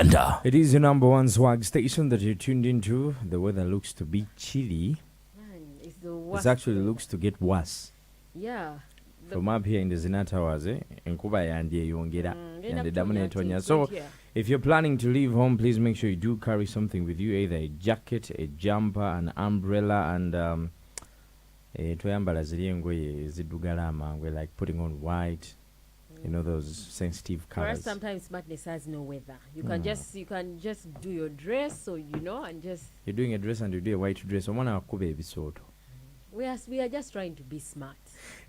It is your number one swag station that you're tuned into. The weather looks to be chilly. Man, it's the worst. It actually looks to get worse. Yeah. From up here in the Zzina Towers, enkuba yandye yongera yandedamu netonya. So if you're planning to leave home, please make sure you do carry something with you, either a jacket, a jumper, an umbrella, and toyambala ziri engoye ziddugala amangwe, like putting on white. You know, those sensitive colors. For us, sometimes madness has no weather. You can just do your dress, so and just. You're doing a dress and you do a white dress. We are just trying to be smart.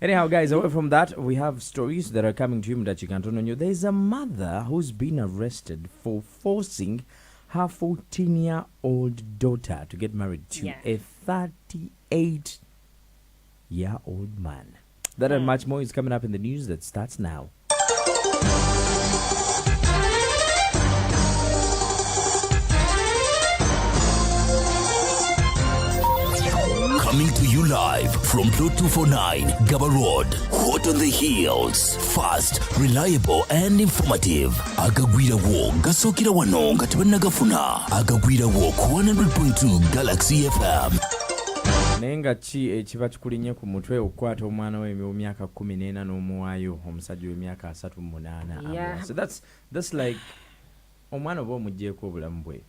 Anyhow, guys, away from that, we have stories that are coming to you that you can turn on you. There's a mother who's been arrested for forcing her 14-year-old daughter to get married to a 38-year-old man. That and much more is coming up in the news that starts now. Coming to you live from Plot 249, Gaba Road. Hot on the heels. Fast, reliable, and informative. Agagwira wo, gasokira wano, gatabanagafuna. Agagwira wo, 100.2 Galaxy FM. Nenga chi ekiba kikulinye ku mutwe okukwata omwana w'emyaka 14 n'omuwaayo omusajja w'emyaka 38. So that's like omwana oba omugyeeko obulamu bwe.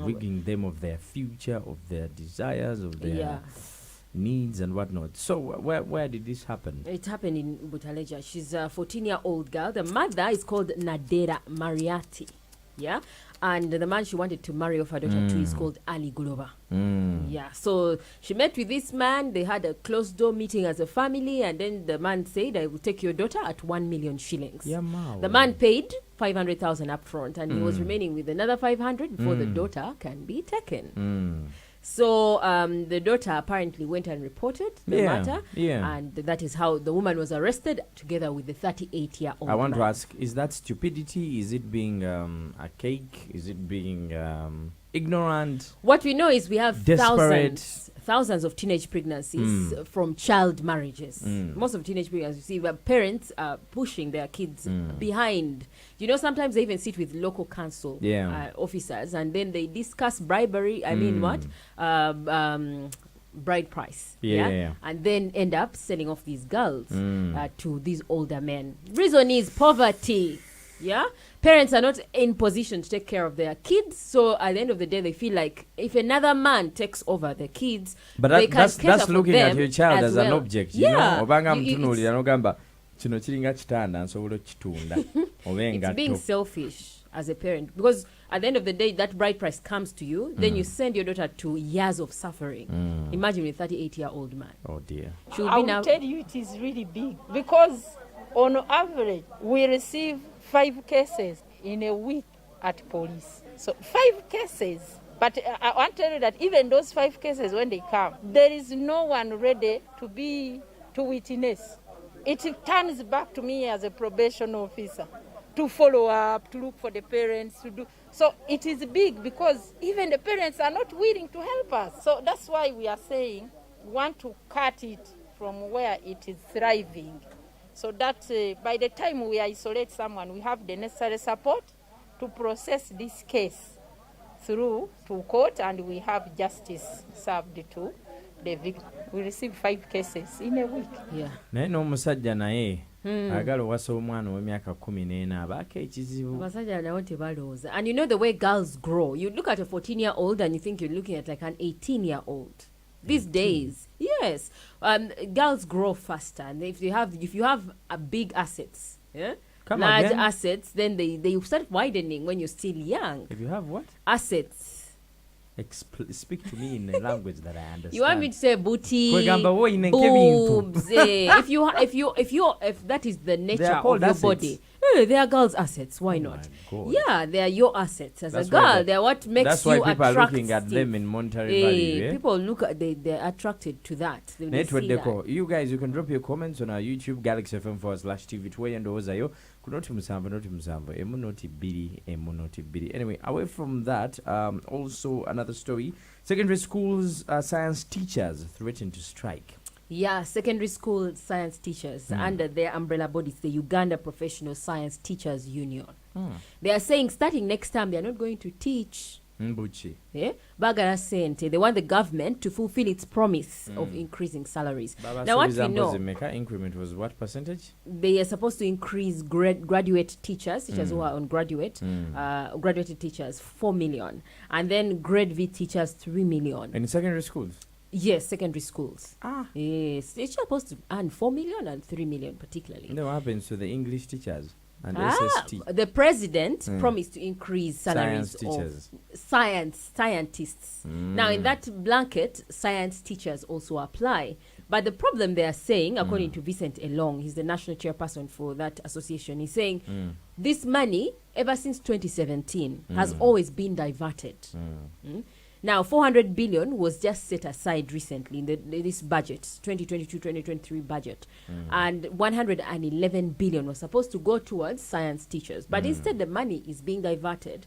Rigging them of their future, of their desires, of their needs and whatnot. So where did this happen? It happened in Butaleja. She's a 14-year-old girl. The mother is called Nadera Mariati. Yeah. And the man she wanted to marry off her daughter to is called Ali Guloba. Yeah. So she met with this man. They had a closed door meeting as a family. And then the man said, I will take your daughter at 1 million shillings. Yeah, the man paid 500,000 up front. And he was remaining with another 500 before the daughter can be taken. So the daughter apparently went and reported the matter. Yeah. And that is how the woman was arrested together with the 38-year-old I want to ask, is that stupidity? Is it being archaic? Is it being ignorant? What we know is we have desperate. Thousands of teenage pregnancies from child marriages. Most of teenage pregnancies, you see, where parents are pushing their kids behind. Sometimes they even sit with local council officers and then they discuss bribery. Bride price. And then end up selling off these girls to these older men. Reason is poverty. Yeah, parents are not in position to take care of their kids, so at the end of the day, they feel like if another man takes over the kids, but that's looking at your child as an object. It's being selfish as a parent, because at the end of the day, that bride price comes to you, then you send your daughter to years of suffering. Imagine a 38-year-old man. Oh dear. I will tell you, it is really big, because on average, we receive 5 cases in a week at police. So 5 cases. But I want to tell you that even those 5 cases, when they come, there is no one ready to witness. It turns back to me as a probation officer to follow up, to look for the parents, to do. So it is big because even the parents are not willing to help us. So that's why we are saying we want to cut it from where it is thriving. So that by the time we isolate someone, we have the necessary support to process this case through to court, and we have justice served to the victim. We receive 5 cases in a week. Yeah. No musajja naye agala wasa omwana w'emyaka 14 abaka ekizibu. Basajja nawo tebalooza. And you know the way girls grow. You look at a 14-year-old and you think you're looking at like an 18-year-old. These days, yes, girls grow faster, and if you have a big assets, large assets, then they start widening when you're still young. If you have what assets? Speak to me in a language that I understand. You want me to say booty, boobs? If that is the nature of your body. They are girls' assets. Why not? Yeah, they are your assets as a girl. They are what makes you attractive. That's why people are looking at them in monetary value. People look at they're attracted to that. Network deco. You guys, you can drop your comments on our YouTube Galaxy FM /TV Tway and Ozayo. Kunoti musambo. Emunoti biri. Anyway, away from that, also another story. Secondary schools science teachers threatened to strike. Yeah, secondary school science teachers under their umbrella bodies, the Uganda Professional Science Teachers Union. They are saying starting next term, they are not going to teach. Mbuchi. Bagara Sente. They want the government to fulfill its promise of increasing salaries. Now, what we know, the increment was what percentage? They are supposed to increase graduate teachers who are on graduated teachers, 4 million. And then grade V teachers, 3 million. In secondary schools? Yes, secondary schools. Yes, they're supposed to earn 4 million and 3 million particularly. And what happens to the English teachers? And SST. The president promised to increase salaries of scientists. Now, in that blanket, science teachers also apply. But the problem they are saying, according to Vincent Elong, he's the national chairperson for that association, he's saying this money, ever since 2017, has always been diverted. Now, 400 billion was just set aside recently in this budget, 2022-2023 budget. And 111 billion was supposed to go towards science teachers. But instead, the money is being diverted,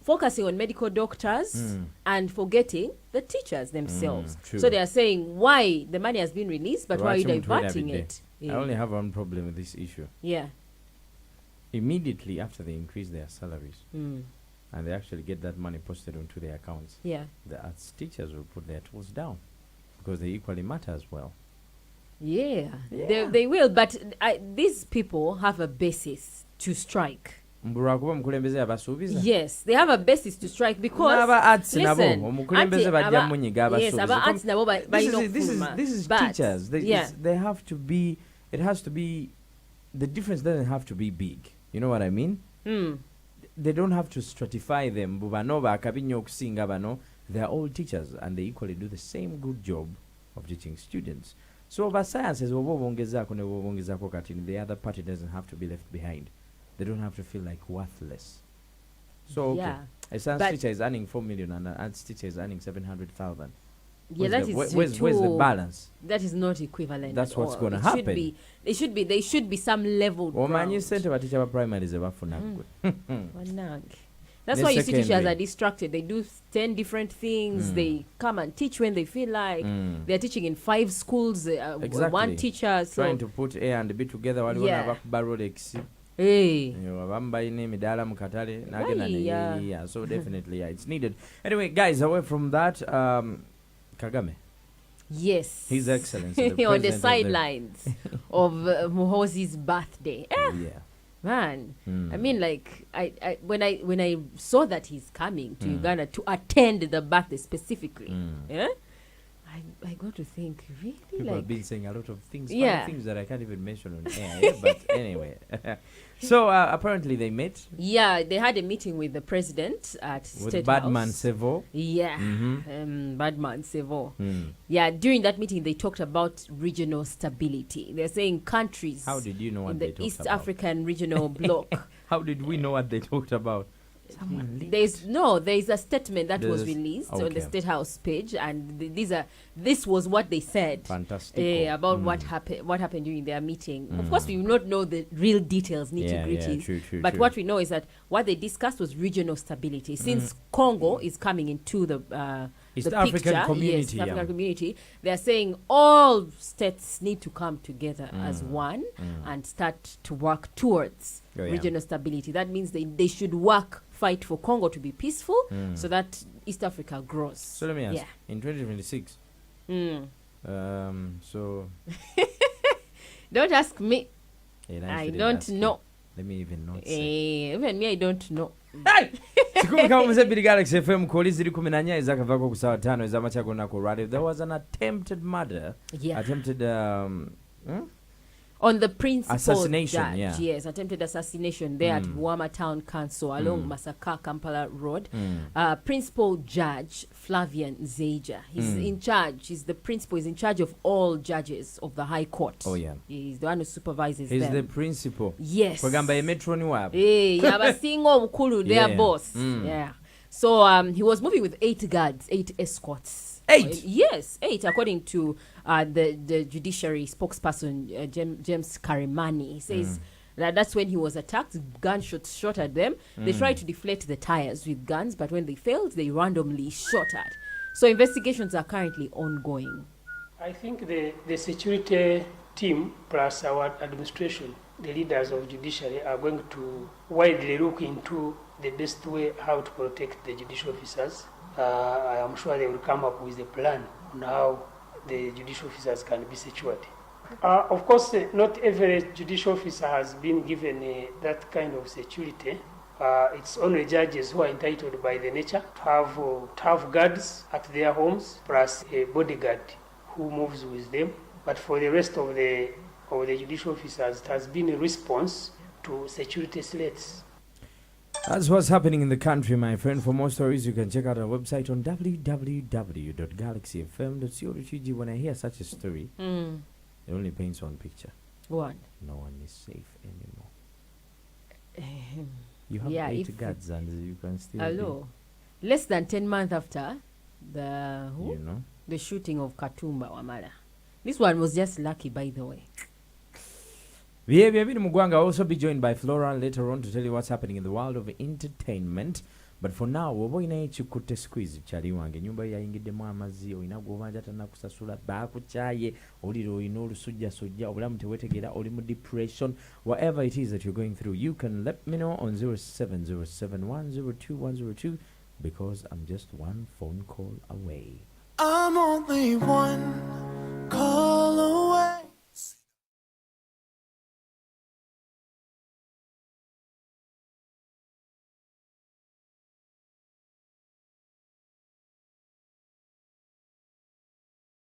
focusing on medical doctors and forgetting the teachers themselves. So they are saying why the money has been released, but why are you diverting it? I only have one problem with this issue. Yeah. Immediately after they increase their salaries, and they actually get that money posted onto their accounts, the arts teachers will put their tools down because they equally matter as well. Yeah. They will, but these people have a basis to strike. Yes, they have a basis to strike because this is teachers. They have to be. It has to be. The difference doesn't have to be big. You know what I mean? They don't have to stratify them. They're all teachers and they equally do the same good job of teaching students. So over sciences, the other party doesn't have to be left behind. They don't have to feel like worthless. So a science teacher is earning 4 million and an arts teacher is earning 700,000. Where's the balance? That is not equivalent. That's what's going to happen. There should be some level ground. That's why you see teachers are distracted. They do 10 different things. They come and teach when they feel like. They're teaching in 5 schools. One teacher. Trying to put A and B together. So definitely, it's needed. Anyway, guys, away from that, Kagame. Yes. His Excellency. On the sidelines of Muhoozi's birthday. Man, I mean, like, when I saw that he's coming to Uganda to attend the birthday specifically, I got to think, really? People have been saying a lot of things, things that I can't even mention on air. But anyway. So apparently they met. Yeah, they had a meeting with the president at State House. Badman Sevo. Yeah, Badman Sevo. Yeah, during that meeting they talked about regional stability. They're saying countries. How did you know what in they the talked East about? African regional bloc. How did we know what they talked about? There's a statement that was released on the State House page, and this was what they said. Fantastic. About what happened during their meeting. Of course, we will not know the real details, nitty-gritty. But what we know is that what they discussed was regional stability. Since Congo is coming into the East African community, they are saying all states need to come together as one and start to work towards regional stability. That means they should fight for Congo to be peaceful so that East Africa grows. So let me ask, in 2026, so... Don't ask me. I don't know. Let me even not say. Even me, I don't know. Sikumi kama mzee Galaxy FM kolizi 14 izakavako ku sawa 5 izamacha gonna ku radio. There was an attempted murder. Attempted on the principal assassination, judge, yes, attempted assassination there at Buama Town Council along Masaka Kampala Road. Principal Judge Flavian Zeja, he's in charge. He's the principal. He's in charge of all judges of the High Court. Oh yeah, he's the one who supervises them. He's the principal. Yes. Kwagamba metro ni wapi? Yabasingo mukulu their boss. Yeah. So he was moving with 8 guards, 8 escorts. 8? Yes, 8 according to the judiciary spokesperson James Karimani. He says that's when he was attacked. Gunshots shot at them. They tried to deflate the tires with guns, but when they failed, they randomly shot at. So investigations are currently ongoing. I think the security team plus our administration the leaders of judiciary are going to widely look into the best way how to protect the judicial officers. I am sure they will come up with a plan on how the judicial officers can be secured. Of course, not every judicial officer has been given that kind of security. It's only judges who are entitled by the nature to have guards at their homes, plus a bodyguard who moves with them. But for the rest of the judicial officers, it has been a response to security threats. That's what's happening in the country, my friend. For more stories, you can check out our website on www.galaxyfm.co.ug. When I hear such a story, it only paints one picture. What? No one is safe anymore. You have Yeah, 8 guards and you can still hello. Less than 10 months after the the shooting of Katumba Wamala. This one was just lucky, by the way. Mugwanga will also be joined by Flora later on to tell you what's happening in the world of entertainment. But for now, woba ina chikutte squeeze chali wange nyumba yayingiddemu amazzi oyina gwobanja tanakusasula baakukyaye olira oyina olusujjasujja obulamu tewetegeera oli mu depression, whatever it is that you're going through, you can let me know on 0707102102 because I'm just one phone call away. I'm only one